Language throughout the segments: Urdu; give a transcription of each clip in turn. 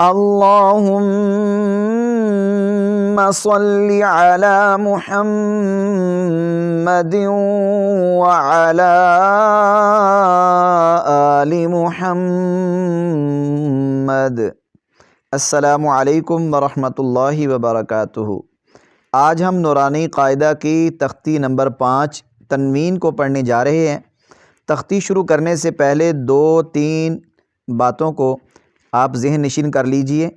اللہم صلی علی محمد وعلی آل محمد۔ السلام علیکم ورحمۃ اللہ وبرکاتہ۔ آج ہم نورانی قاعدہ کی تختی نمبر 5 تنوین کو پڑھنے جا رہے ہیں۔ تختی شروع کرنے سے پہلے 2-3 باتوں کو آپ ذہن نشین کر لیجئے۔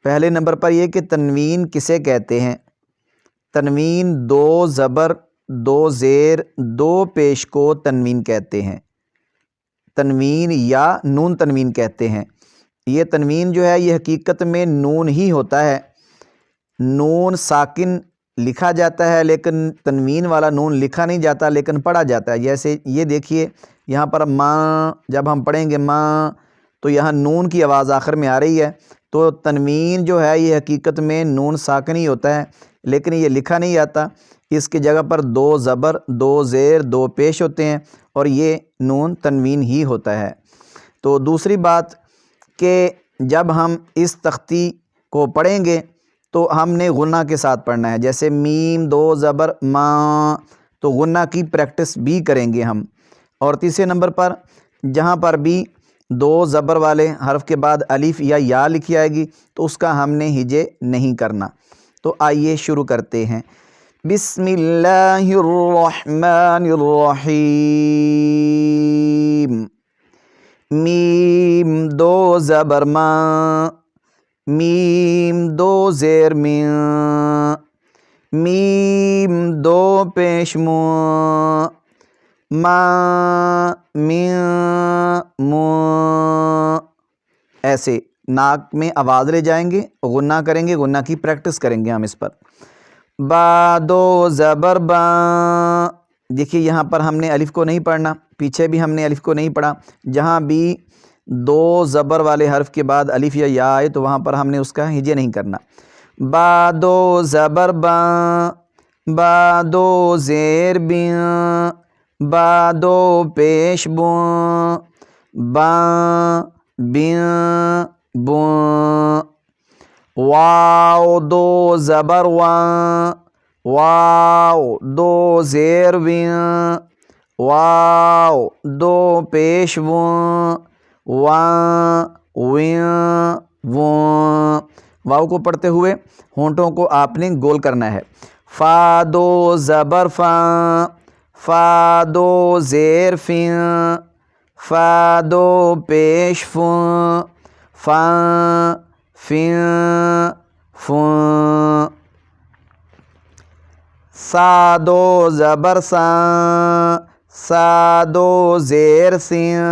پہلے نمبر پر یہ کہ تنوین کسے کہتے ہیں۔ تنوین 2 زبر 2 زیر 2 پیش کو تنوین کہتے ہیں۔ تنوین یا نون تنوین کہتے ہیں۔ یہ تنوین جو ہے یہ حقیقت میں نون ہی ہوتا ہے۔ نون ساکن لکھا جاتا ہے لیکن تنوین والا نون لکھا نہیں جاتا لیکن پڑھا جاتا ہے۔ جیسے یہ دیکھیے یہاں پر ماں، جب ہم پڑھیں گے ماں تو یہاں نون کی آواز آخر میں آ رہی ہے، تو تنوین جو ہے یہ حقیقت میں نون ساکن ہی ہوتا ہے لیکن یہ لکھا نہیں جاتا۔ اس کی جگہ پر 2 زبر 2 زیر 2 پیش ہوتے ہیں اور یہ نون تنوین ہی ہوتا ہے۔ تو دوسری بات کہ جب ہم اس تختی کو پڑھیں گے تو ہم نے غنہ کے ساتھ پڑھنا ہے۔ جیسے میم 2 زبر ماں، تو غنہ کی پریکٹس بھی کریں گے ہم۔ اور تیسرے نمبر پر جہاں پر بھی 2 زبر والے حرف کے بعد الف یا یا لکھی آئے گی تو اس کا ہم نے ہجے نہیں کرنا۔ تو آئیے شروع کرتے ہیں۔ بسم اللہ الرحمن الرحیم۔ میم 2 زبر ماں، میم 2 زیر مین، میم 2 پیش مو، ما مین مو۔ ایسے ناک میں آواز لے جائیں گے، غنہ کریں گے، غنہ کی پریکٹس کریں گے ہم اس پر۔ با 2 زبر با، دیکھیے یہاں پر ہم نے الف کو نہیں پڑھنا، پیچھے بھی ہم نے الف کو نہیں پڑھا۔ جہاں بھی 2 زبر والے حرف کے بعد الف یا یا آئے تو وہاں پر ہم نے اس کا ہجے نہیں کرنا۔ با 2 زبر با، با 2 زیر بین، با 2 پیش بون، با بین بون۔ واو 2 زبر وان، واو 2 زیر وین، واو 2 پیش وان، وان وین وان۔ واو کو پڑھتے ہوئے ہونٹوں کو آپ نے گول کرنا ہے۔ فا 2 زبر فان، فا 2 زیر فین، فا 2 پیش فون، فان فین فون۔ سا 2 زبر سان، سا 2 زیر سین،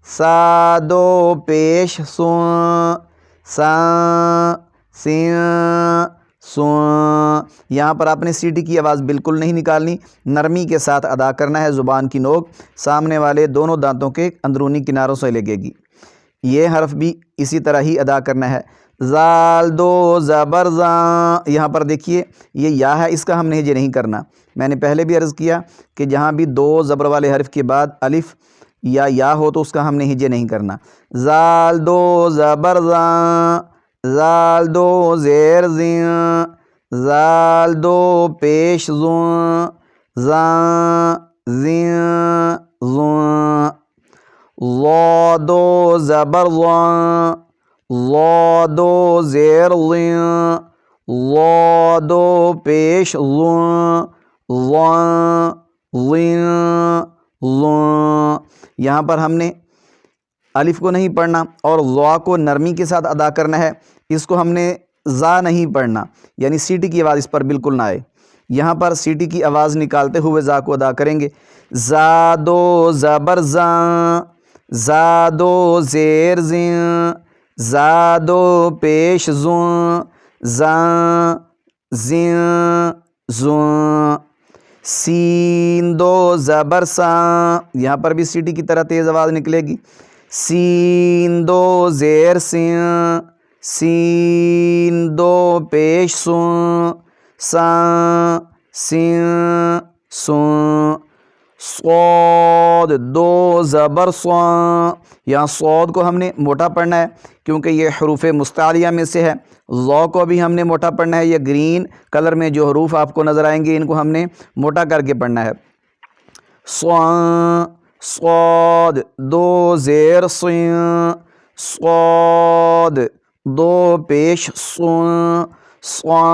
سا 2 پیش سون، سان سین سون۔ یہاں پر آپ نے سیٹی کی آواز بالکل نہیں نکالنی، نرمی کے ساتھ ادا کرنا ہے۔ زبان کی نوک سامنے والے دونوں دانتوں کے اندرونی کناروں سے لگے گی۔ یہ حرف بھی اسی طرح ہی ادا کرنا ہے۔ زال 2 زبر زان، یہاں پر دیکھیے یہ یا ہے، اس کا ہم نے ہجے نہیں کرنا۔ میں نے پہلے بھی عرض کیا کہ جہاں بھی 2 زبر والے حرف کے بعد الف یا ہو تو اس کا ہم نے ہجے نہیں کرنا۔ زال 2 زبر زان، زال 2 زیر زین، زال 2 پیش زون، زان زین زون۔ ضا 2 زبر زان، ضا 2 زیر زین، ضا 2 پیش زون، زان زین زون۔ یہاں پر ہم نے الف کو نہیں پڑھنا اور ضا کو نرمی کے ساتھ ادا کرنا ہے۔ اس کو ہم نے زا نہیں پڑھنا، یعنی سیٹی کی آواز اس پر بالکل نہ آئے۔ یہاں پر سیٹی کی آواز نکالتے ہوئے زا کو ادا کریں گے۔ زا 2 زبر زان، زا 2 زیر زین، زا 2 پیش زون، زان زین زون۔ سین 2 زبر سان، یہاں پر بھی سیٹی کی طرح تیز آواز نکلے گی۔ سین 2 زیر سین، سین 2 پیش سون، سان سین سون۔ صاد دو زبر صا، یہاں صاد کو ہم نے موٹا پڑھنا ہے کیونکہ یہ حروف مستعلیہ میں سے ہے۔ ضا کو بھی ہم نے موٹا پڑھنا ہے، یہ گرین کلر میں جو حروف آپ کو نظر آئیں گے ان کو ہم نے موٹا کر کے پڑھنا ہے۔ صا صاد دو زیر صین، صاد دو پیش صن، صا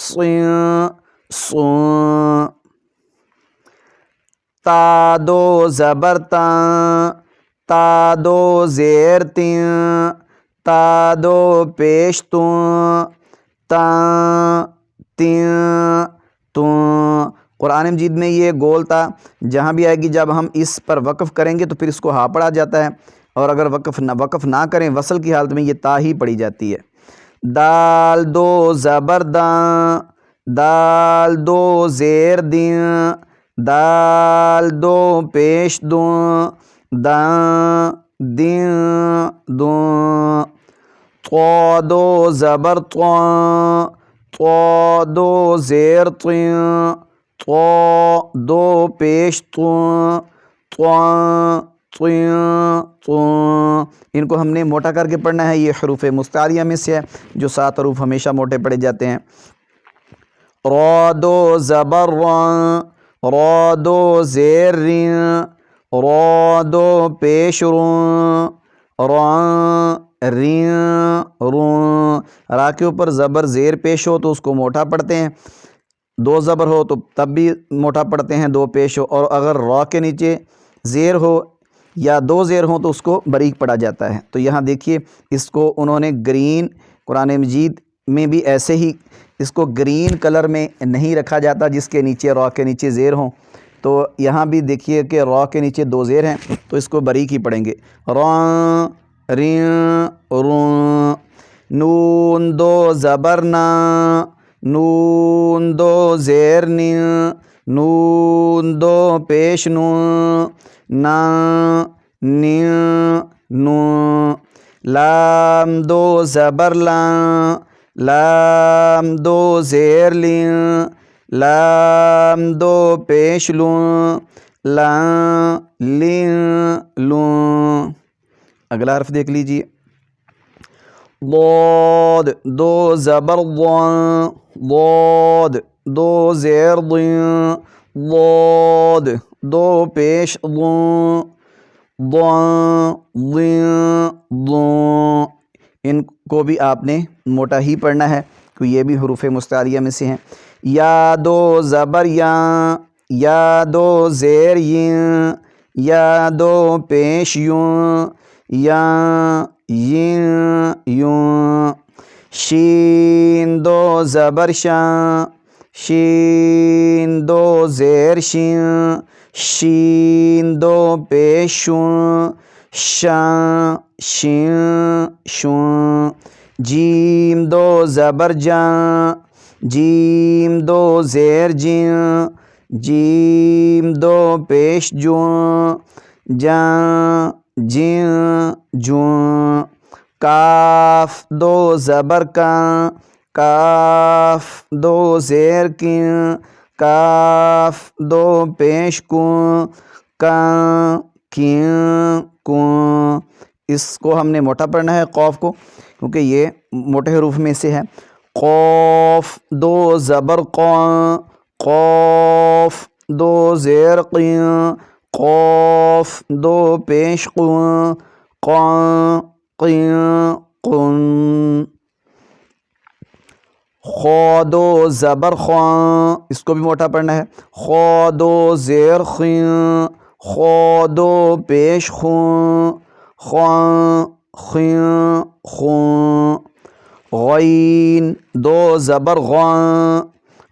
صین صن۔ تا دو زبر تاں، تا دو زیر تین، تا دو پیش توں، تاں تین توں۔ قرآن مجید میں یہ گول تا جہاں بھی آئے گی جب ہم اس پر وقف کریں گے تو پھر اس کو ہا پڑھا جاتا ہے، اور اگر وقف نہ کریں وصل کی حالت میں یہ تا ہی پڑھی جاتی ہے۔ دال دو زبر داں، دال دو زیر دیں، دال دو پیش دوں، داں دیں دوں۔ طا دو زبر طاں، طا دو زیر طیں، طا دو پیش طوں، طاں طیں طوں۔ ان کو ہم نے موٹا کر کے پڑھنا ہے، یہ حروف مستعلیہ میں سے ہے جو 7 حروف ہمیشہ موٹے پڑھے جاتے ہیں۔ را دو زبر راں، را دو زیر ریں، را دو پیش روں، راں ریں روں۔ را کے اوپر زبر زیر پیش ہو تو اس کو موٹا پڑھتے ہیں، دو زبر ہو تو تب بھی موٹا پڑھتے ہیں دو پیش ہو، اور اگر را کے نیچے زیر ہو یا دو زیر ہوں تو اس کو باریک پڑھا جاتا ہے۔ تو یہاں دیکھیے اس کو انہوں نے گرین، قرآن مجید میں بھی ایسے ہی اس کو گرین کلر میں نہیں رکھا جاتا جس کے نیچے را کے نیچے زیر ہوں، تو یہاں بھی دیکھیے کہ را کے نیچے دو زیر ہیں تو اس کو باریک ہی پڑھیں گے، راں ریں روں۔ نون دو زبر ناں، نون دو زیر نیں، نون دو پیش نوں، ناں نیں نوں۔ لام دو زبر لاں، لام دو زیر لیں، لام دو پیش لوں، لاں لیں لوں۔ اگلا حرف دیکھ لیجیے، ضاد دو زبر ضاں، ضاد دو زیر ضیں، ضاد دو پیش ضوں، ضاں ضیں ضوں۔ ان کو بھی آپ نے موٹا ہی پڑھنا ہے کیونکہ یہ بھی حروف مستعلیہ میں سے ہیں۔ یا دو زبر یاں، یا دو زیر یں، یا دو پیش یوں، یاں یں یوں۔ شین دو زبر شاں، شین دو زیر شیں، شین دو پیش شوں، شاں شیں شوں۔ جیم دو زبر جاں، جیم دو زیر جیں، جیم دو پیش جوں، جاں جیں جوں۔ کاف دو زبر کاں، کاف دو زیر کیں، کاف دو پیش کوں، کاں کیں کوں۔ اس کو ہم نے موٹا پڑھنا ہے قوف کو کیونکہ یہ موٹے حروف میں سے ہے۔ قوف دو زبر قاں، قوف دو زیر قیں، قوف دو پیش قوں، قاں قیں قن۔ خا دو زبر خواں، اس کو بھی موٹا پڑھنا ہے، خا دو زیر خیں، خا دو پیش خوں، خواں خیں خوں۔ غین دو زبر غاں،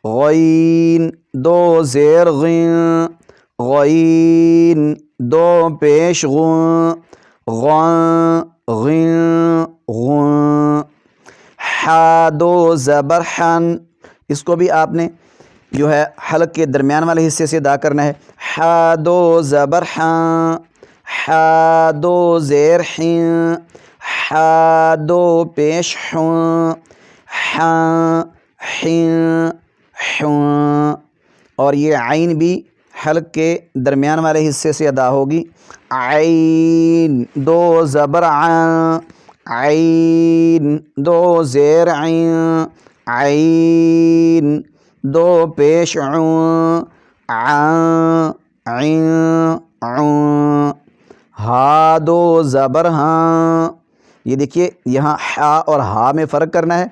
غین دو زیر غیں، غین دو پیش غوں، غاں غیں غوں۔ حا دو زبر حن، اس کو بھی آپ نے جو ہے حلق کے درمیان والے حصے سے ادا کرنا ہے۔ حا دو زبر حاں، حا دو زیر حیں، حا دو پیش حوں، حاں حیں حوں۔ اور یہ عین بھی حلق کے درمیان والے حصے سے ادا ہوگی۔ عین، دو زبر عین، عین، دو زیر عین، عین، دو پیش عین، عین، عین، عین، ہا، دو زبر ہاں۔ یہ دیکھیے یہاں ہا اور ہا میں فرق کرنا ہے،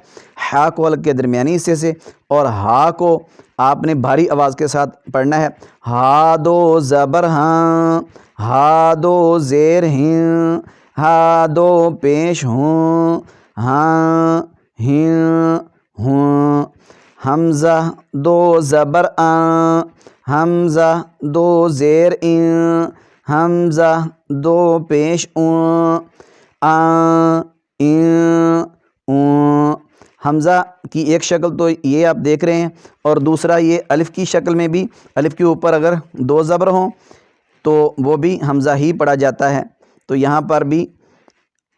ہا کو حلق کے درمیانی حصے سے اور ہا کو آپ نے بھاری آواز کے ساتھ پڑھنا ہے۔ ہا، دو زبر ہاں، ہا، دو زیر ہیں، ہا، دو پیش ہوں، ہاں، ہیں، ہوں۔ حمزہ، دو زبر آں، حمزہ، دو زیر این، حمزہ، دو پیش اون، آں، این، اون۔ حمزہ کی ایک شکل تو یہ آپ دیکھ رہے ہیں، اور دوسرا یہ الف کی شکل میں بھی الف کے اوپر اگر دو زبر ہوں تو وہ بھی حمزہ ہی پڑھا جاتا ہے۔ تو یہاں پر بھی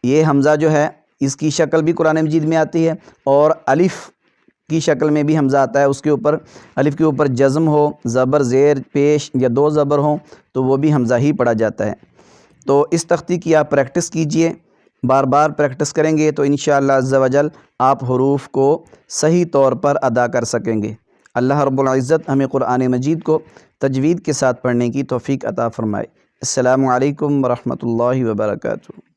یہ حمزہ جو ہے اس کی شکل بھی قرآن مجید میں آتی ہے، اور الف کی شکل میں بھی حمزہ آتا ہے، اس کے اوپر الف کے اوپر جزم ہو، زبر زیر پیش یا دو زبر ہوں تو وہ بھی حمزہ ہی پڑھا جاتا ہے۔ تو اس تختی کی آپ پریکٹس کیجئے، بار بار پریکٹس کریں گے تو انشاءاللہ عز و جل آپ حروف کو صحیح طور پر ادا کر سکیں گے۔ اللہ رب العزت ہمیں قرآن مجید کو تجوید کے ساتھ پڑھنے کی توفیق عطا فرمائے۔ السلام علیکم ورحمۃ اللہ وبرکاتہ۔